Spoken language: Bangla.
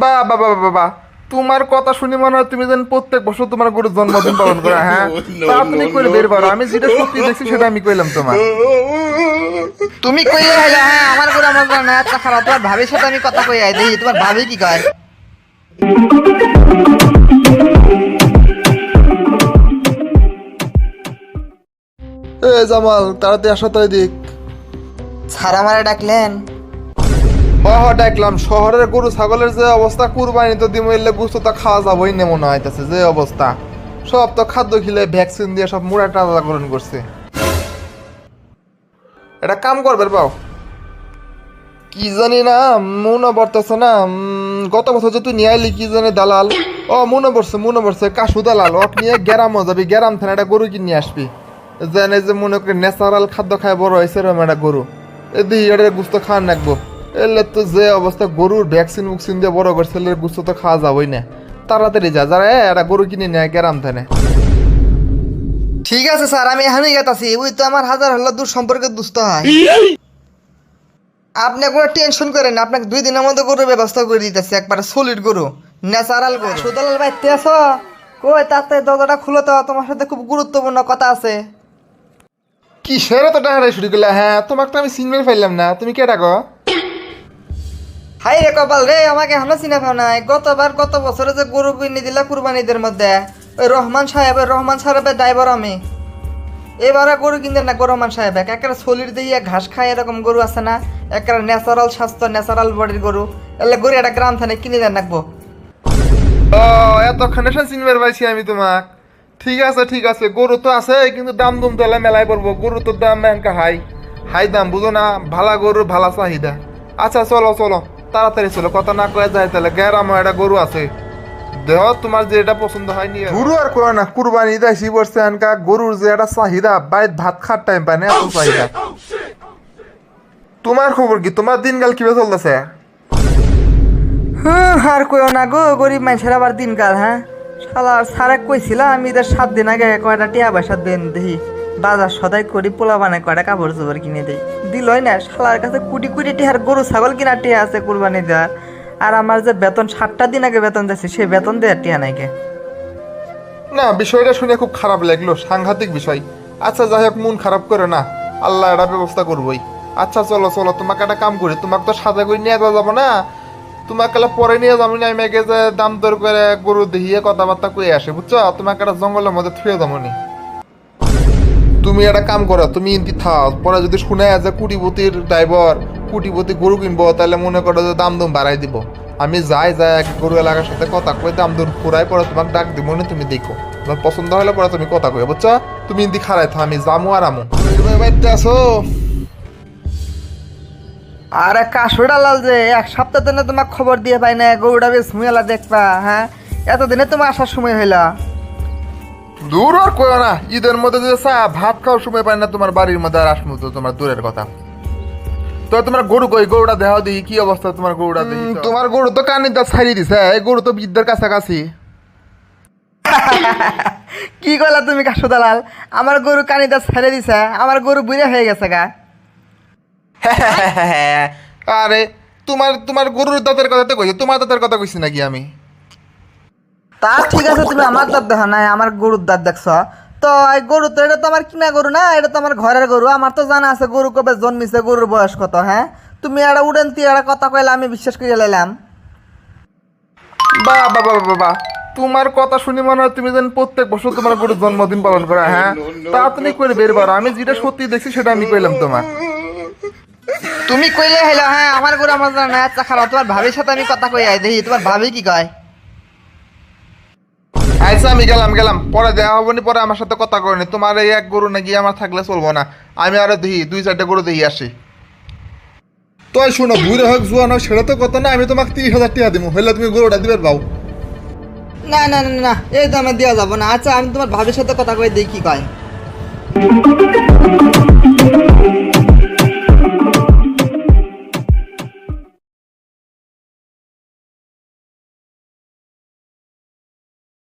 বা বাবা বাবা, তোমার কথা শুনি মনে হয় তুমি যেন প্রত্যেক বছর তোমার গরুর জন্মদিন পালন করো। হ্যাঁ, তাড়াতাড়ি করে বের পারো, আমি যেটা সত্যি দেখছি সেটা আমি কইলাম তোমার। তুমি কইলে হইলো হ্যাঁ আমার গরু আমার গরু না আচ্ছা খারাপ তোমার ভাবির সাথে আমি কথা কই আই দেখি তোমার ভাবি কি কয়। এ জামাল, তাড়াতাড়ি আসো তো এদিক। স্যার আমারে ডাকলেন? দেখলাম শহরের গরু ছাগলের যে অবস্থা, কুরবানি তো দিমো এলে গুস্ত তো খাওয়া যাবোই না মনে হইতেছে। যে অবস্থা, সব তো খাদ্য খিলে ভ্যাকসিন দিয়ে সব মুড়া টাজাকরণ করছে। এটা কাম করবে পাও কি জানি না, মনে পড়তেছে না। গত বছর যে তুই নিয়ে আইলি কি জানি দালাল, ও মনে পড়ছে কাশু দালাল, ওকে নিয়ে গ্যারামও যাবি, গ্যারাম থেকে একটা গরু কিনে আসবি। জানে যে মনে করি ন্যাচারাল খাদ্য খায় বড় হয়েছে এরকম একটা গরু, এদিকে এটা গুস্ত খাওয়া নাকবো। এলে তো যে অবস্থা, গরুর ভ্যাকসিন ভুকসিন দিয়ে বড় করছে, এলে গুস্ত তো খাওয়া যাবই না। তাড়াতাড়ি যা, যারা একটা গরু কিনে নেয় গ্যারাম থেকে। ঠিক আছে স্যার আমি এখানেই গেতাছি, ওই তো আমার হাজার হল্লা দূর সম্পর্কে দুস্থ হয়। আপনি কোনো টেনশন করেন না, আপনাকে 2 দিনের মধ্যে গরুর ব্যবস্থা করে দিতেছি, একবারে সলিড গরু, ন্যাচারাল গরু। সুদলাল বাইতে আছো? কই তাতে দরজাটা খুলো তো, তোমার সাথে খুব গুরুত্বপূর্ণ কথা আছে। কি সেরে তো টাকা শুরু করলে? হ্যাঁ, তোমাকে তো আমি সিগন্যাল পাইলাম না, তুমি কে ডাকো? হাই রে কপাল রে, আমাকে এখনো চিনে পাও নাই। গত বছরে যে গরু কিনে দিলা কুরবানিদের মধ্যে, ওই রহমান সাহেবের ড্রাইভার আমি। এবারে গরু কিনতেন না রহমান সাহেব, একেবারে সলিড দিয়ে ঘাস খায় এরকম গরু আছে না, একেবারে ন্যাচারাল স্বাস্থ্য ন্যাচারাল বডির গরু, এলে গরু একটা গ্রাম থানে কিনে দেন রাখবো। ও, এতক্ষণে চিনবার পাইছি আমি তোমাক। ঠিক আছে, গরু তো আছে কিন্তু দাম দুম তো মেলায় পড়বো। গরু তো দাম ব্যাংকা হাই হাই দাম, বুঝো না? ভালা গরু ভালা চাহিদা। আচ্ছা চলো চলো, তাড়াতাড়ি চলো, কথা না কয়ে যায় তাহলে। গ্যারামও একটা গরু আছে, দেহ তোমার যে এটা পছন্দ হয়নি। গরু আর করে না, কুরবানি দেশি পড়ছে এনকা। গরুর যে একটা চাহিদা, বাইরে ভাত খাওয়ার টাইম পায় না, এত চাহিদা। তোমার খবর কি? তোমার দিনকাল কিভাবে চলতেছে? আর কইও না গো, গরিব মানুষের আবার দিনকাল। হ্যাঁ শালা সারে কইছিলাম আমি, এদের 7 দিন আগে কয়টা টিয়া পয়সা দেন দেখি, বাজার সদাই করি, পোলা বানায় কয়টা কাপড় চোপড় কিনে দেই, দিলই না। শালার কাছে কোটি কোটি টিহার গরু ছাগল কিনা টিয়া আছে কুরবানি দেওয়ার, আর আমার যে বেতন 7টা দিন আগে বেতন দিয়েছে, সেই বেতন দেওয়ার টিয়া নাই কে। না, বিষয়টা শুনে খুব খারাপ লাগলো, সাংঘাতিক বিষয়। আচ্ছা যাই হোক, মন খারাপ করে না, আল্লাহ এটা ব্যবস্থা করবোই। আচ্ছা চলো চলো, তোমাকে একটা কাম করি, তোমাকে তো সাজা করে নিয়ে যাবো না, তোমাকে পরে নিয়ে যাবো না। আমি আগে যে দাম দর করে গরু দেখিয়ে কথাবার্তা কয়ে আসে, বুঝছো? তোমাকে একটা জঙ্গলের মধ্যে থুয়ে যাবো নি। তুমি একটা কাম করো, তুমি ইন্তি থাও, পরে যদি শুনে যে কুটিপতির ড্রাইভার কুটিপতি গরু কিনবো, তাহলে মনে করো যে দাম দম বাড়াই দিব। আমি যাই এক গরু এলাকার সাথে কথা কই, দাম দর পুরাই পরে তোমাকে ডাক দিব না, তুমি দেখো। তোমার পছন্দ হলে পরে তুমি কথা কই, বুঝছো? তুমি ইন্তি খারাই থাও, আমি যামু আর আমু। বাড়িতে আসো। আরে কাশুটা লাল যে 1 সপ্তাহ দিনে তোমার খবর দিয়ে পাই না, গরুটা বেশ মুয়ালা দেখবা। হ্যাঁ এতদিনে তোমার আসার সময় হইলা। দূর আর কইও না, ঈদের মধ্যে যে চা ভাত খাওয়ার সময় পাই না তোমার বাড়ির মধ্যে, আর আসমু তো তোমার দূরের কথা। তো তোমার গরু কই? গরুটা দেখাও দিই, কি অবস্থা তোমার গরুটা দেখি। তোমার গরু তো কানের দাঁত ছাড়িয়ে দিছে, এই গরু তো বৃদ্ধের কাছাকাছি। কি কইলা তুমি কাশু দালাল? আমার গরু কানিদা ছেড়ে দিছে, আমার গরু বুড়া হয়ে গেছে গা। আরে তোমার তোমার গরুর দাঁতের কথা তো কইছি, তোমার দাঁতের কথা কইছি নাকি আমি? তা ঠিক আছে, তুমি আমার দাঁত দেখো নাই, আমার গরুর দাঁত দেখছো। তো এই গরু তো, এটা তো আমার কিনা গরু না, এটা তো আমার ঘরের গরু। আমার তো জানা আছে গরু কবে জন্মিছে, গরুর বয়স কত। হ্যাঁ তুমি একটা উড়েন্তি একটা কথা কইলে আমি বিশ্বাস করে লাইলাম। বা বাবা বাবা, তোমার কথা শুনি মনে হয় তুমি যেন প্রত্যেক বছর তোমার গরুর জন্মদিন পালন করা। হ্যাঁ, তাড়াতাড়ি করে বের পারো, আমি যেটা সত্যি দেখছি সেটা আমি কইলাম তোমার। তুমি কইলে হইলো হ্যাঁ আমার গরু আমার জানা নাই আচ্ছা খারাপ তোমার ভাবির সাথে আমি কথা কই আই দেখি তোমার ভাবি কি কয়। আচ্ছা আমি গেলাম, পরে দেওয়া হবো নি, পরে আমার সাথে কথা করেনি। তোমার এই এক গরু নাকি আমার থাকলে চলবো না, আমি আরো দেখি 2-4টা গরু দেখি আসি। তো শোনো, বুড়ে হোক জোয়ান হোক সেটা তো কথা না, আমি তোমাকে 30,000 টাকা দিব, হইলে তুমি গরুটা দিবে পাও। না না না না, এই দামে দেওয়া যাবো না। আচ্ছা আমি তোমার ভাবির সাথে কথা কই দেখি কি কয়।